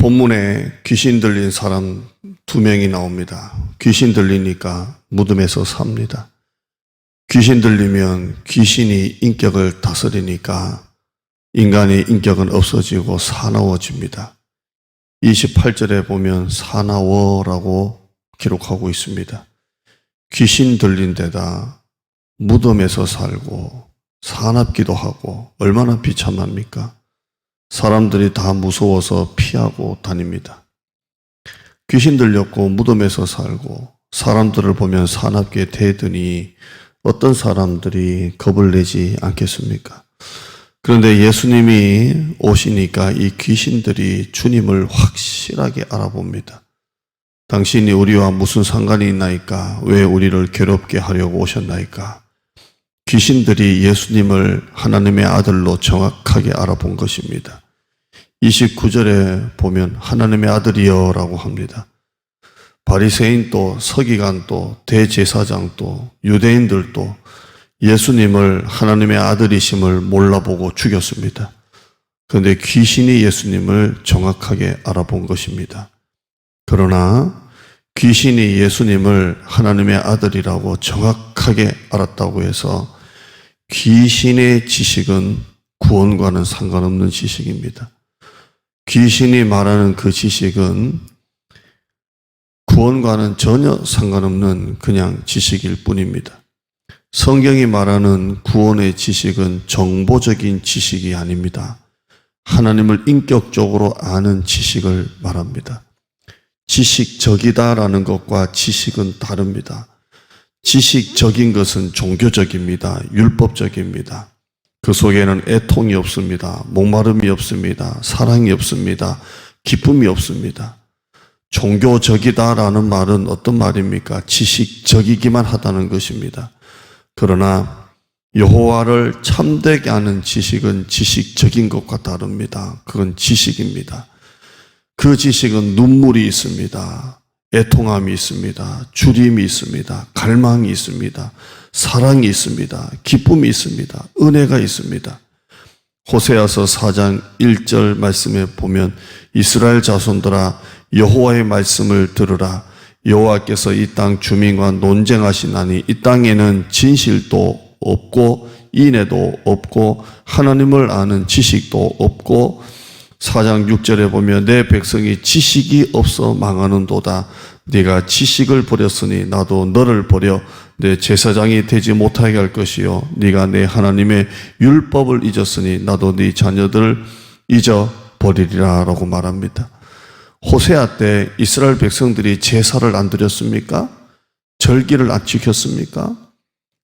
본문에 귀신 들린 사람 2명이 나옵니다. 귀신 들리니까 무덤에서 삽니다. 귀신 들리면 귀신이 인격을 다스리니까 인간의 인격은 없어지고 사나워집니다. 28절에 보면 사나워라고 기록하고 있습니다. 귀신 들린 데다 무덤에서 살고 사납기도 하고 얼마나 비참합니까? 사람들이 다 무서워서 피하고 다닙니다. 귀신 들렸고 무덤에서 살고 사람들을 보면 사납게 대더니 어떤 사람들이 겁을 내지 않겠습니까? 그런데 예수님이 오시니까 이 귀신들이 주님을 확실하게 알아봅니다. 당신이 우리와 무슨 상관이 있나이까? 왜 우리를 괴롭게 하려고 오셨나이까? 귀신들이 예수님을 하나님의 아들로 정확하게 알아본 것입니다. 29절에 보면 하나님의 아들이여 라고 합니다. 바리새인도 서기관도 대제사장도 유대인들도 예수님을 하나님의 아들이심을 몰라보고 죽였습니다. 그런데 귀신이 예수님을 정확하게 알아본 것입니다. 그러나 귀신이 예수님을 하나님의 아들이라고 정확하게 알았다고 해서 귀신의 지식은 구원과는 상관없는 지식입니다. 귀신이 말하는 그 지식은 구원과는 전혀 상관없는 그냥 지식일 뿐입니다. 성경이 말하는 구원의 지식은 정보적인 지식이 아닙니다. 하나님을 인격적으로 아는 지식을 말합니다. 지식적이다라는 것과 지식은 다릅니다. 지식적인 것은 종교적입니다. 율법적입니다. 그 속에는 애통이 없습니다. 목마름이 없습니다. 사랑이 없습니다. 기쁨이 없습니다. 종교적이다라는 말은 어떤 말입니까? 지식적이기만 하다는 것입니다. 그러나 여호와를 참되게 아는 지식은 지식적인 것과 다릅니다. 그건 지식입니다. 그 지식은 눈물이 있습니다. 애통함이 있습니다. 주림이 있습니다. 갈망이 있습니다. 사랑이 있습니다. 기쁨이 있습니다. 은혜가 있습니다. 호세아서 4장 1절 말씀에 보면 이스라엘 자손들아 여호와의 말씀을 들으라. 여호와께서 이 땅 주민과 논쟁하시나니 이 땅에는 진실도 없고 인애도 없고 하나님을 아는 지식도 없고 4장 6절에 보면 내 백성이 지식이 없어 망하는도다. 네가 지식을 버렸으니 나도 너를 버려 내 제사장이 되지 못하게 할 것이요 네가 내 하나님의 율법을 잊었으니 나도 네 자녀들을 잊어버리리라 라고 말합니다. 호세아 때 이스라엘 백성들이 제사를 안 드렸습니까? 절기를 안 지켰습니까?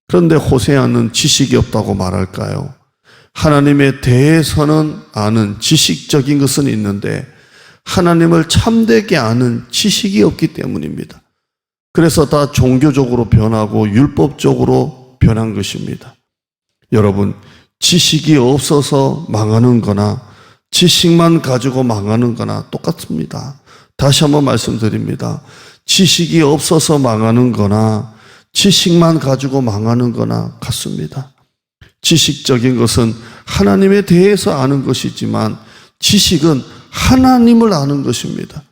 그런데 호세아는 지식이 없다고 말할까요? 하나님에 대해서는 아는 지식적인 것은 있는데 하나님을 참되게 아는 지식이 없기 때문입니다. 그래서 다 종교적으로 변하고 율법적으로 변한 것입니다. 여러분, 지식이 없어서 망하는 거나 지식만 가지고 망하는 거나 똑같습니다. 다시 한번 말씀드립니다. 지식이 없어서 망하는 거나 지식만 가지고 망하는 거나 같습니다. 지식적인 것은 하나님에 대해서 아는 것이지만 지식은 하나님을 아는 것입니다.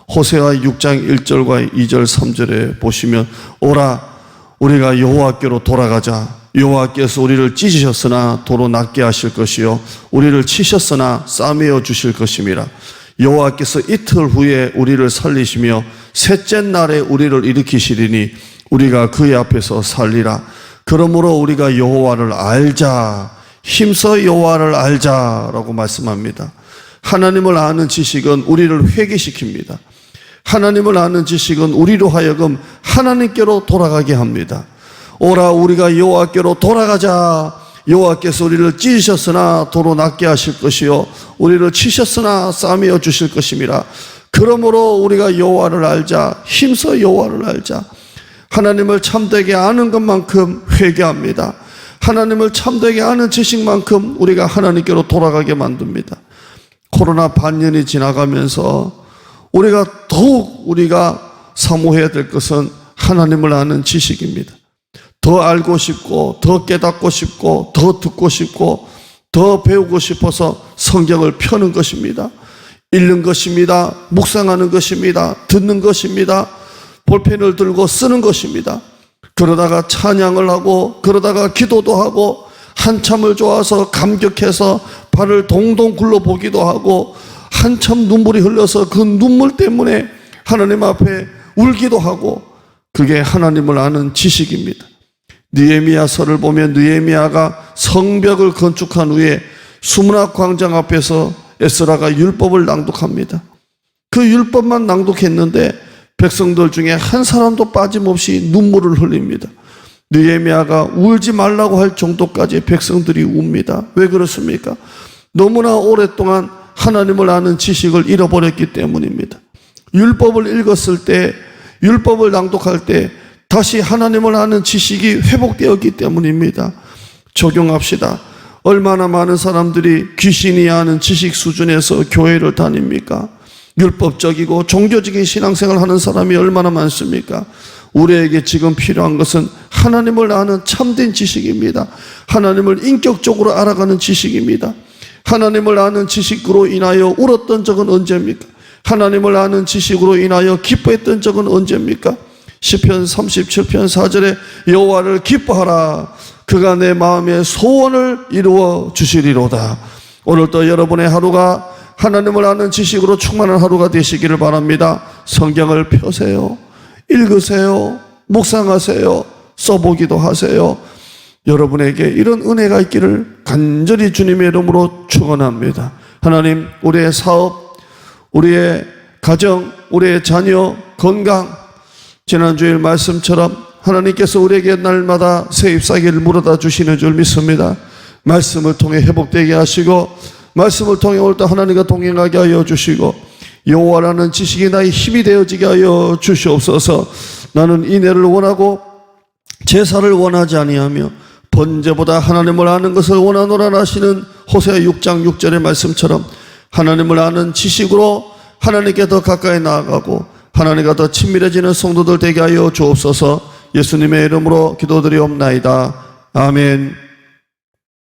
호세아 6장 1절과 2절 3절에 보시면 오라 우리가 여호와께로 돌아가자. 여호와께서 우리를 찢으셨으나 도로 낫게 하실 것이요 우리를 치셨으나 싸매어 주실 것임이라. 여호와께서 이틀 후에 우리를 살리시며 셋째 날에 우리를 일으키시리니 우리가 그의 앞에서 살리라. 그러므로 우리가 여호와를 알자. 힘써 여호와를 알자라고 말씀합니다. 하나님을 아는 지식은 우리를 회개시킵니다. 하나님을 아는 지식은 우리로 하여금 하나님께로 돌아가게 합니다. 오라 우리가 여호와께로 돌아가자. 여호와께서 우리를 찢으셨으나 도로 낫게 하실 것이요 우리를 치셨으나 싸매어 주실 것임이라. 그러므로 우리가 여호와를 알자. 힘써 여호와를 알자. 하나님을 참되게 아는 것만큼 회개합니다. 하나님을 참되게 아는 지식만큼 우리가 하나님께로 돌아가게 만듭니다. 코로나 반년이 지나가면서 우리가 사모해야 될 것은 하나님을 아는 지식입니다. 더 알고 싶고 더 깨닫고 싶고 더 듣고 싶고 더 배우고 싶어서 성경을 펴는 것입니다. 읽는 것입니다. 묵상하는 것입니다. 듣는 것입니다. 볼펜을 들고 쓰는 것입니다. 그러다가 찬양을 하고 그러다가 기도도 하고 한참을 좋아서 감격해서 발을 동동 굴러보기도 하고 한참 눈물이 흘러서 그 눈물 때문에 하나님 앞에 울기도 하고, 그게 하나님을 아는 지식입니다. 느헤미야서를 보면 느헤미야가 성벽을 건축한 후에 수문학 광장 앞에서 에스라가 율법을 낭독합니다. 그 율법만 낭독했는데 백성들 중에 한 사람도 빠짐없이 눈물을 흘립니다. 느헤미야가 울지 말라고 할 정도까지 백성들이 웁니다. 왜 그렇습니까? 너무나 오랫동안 하나님을 아는 지식을 잃어버렸기 때문입니다. 율법을 읽었을 때, 율법을 낭독할 때 다시 하나님을 아는 지식이 회복되었기 때문입니다. 적용합시다. 얼마나 많은 사람들이 귀신이 아는 지식 수준에서 교회를 다닙니까? 율법적이고 종교적인 신앙생활을 하는 사람이 얼마나 많습니까? 우리에게 지금 필요한 것은 하나님을 아는 참된 지식입니다. 하나님을 인격적으로 알아가는 지식입니다. 하나님을 아는 지식으로 인하여 울었던 적은 언제입니까? 하나님을 아는 지식으로 인하여 기뻐했던 적은 언제입니까? 시편 37편 4절에 여호와를 기뻐하라, 그가 내 마음의 소원을 이루어 주시리로다. 오늘도 여러분의 하루가 하나님을 아는 지식으로 충만한 하루가 되시기를 바랍니다. 성경을 펴세요. 읽으세요. 묵상하세요. 써보기도 하세요. 여러분에게 이런 은혜가 있기를 간절히 주님의 이름으로 축원합니다. 하나님, 우리의 사업, 우리의 가정, 우리의 자녀, 건강, 지난주일 말씀처럼 하나님께서 우리에게 날마다 새 잎사귀를 물어다 주시는 줄 믿습니다. 말씀을 통해 회복되게 하시고, 말씀을 통해 오늘도 하나님과 동행하게 하여 주시고, 여호와라는 지식이 나의 힘이 되어지게 하여 주시옵소서. 나는 인애를 원하고 제사를 원하지 아니하며 번제보다 하나님을 아는 것을 원하노라 하시는 호세아 6장 6절의 말씀처럼 하나님을 아는 지식으로 하나님께 더 가까이 나아가고 하나님과 더 친밀해지는 성도들 되게 하여 주옵소서. 예수님의 이름으로 기도드리옵나이다. 아멘.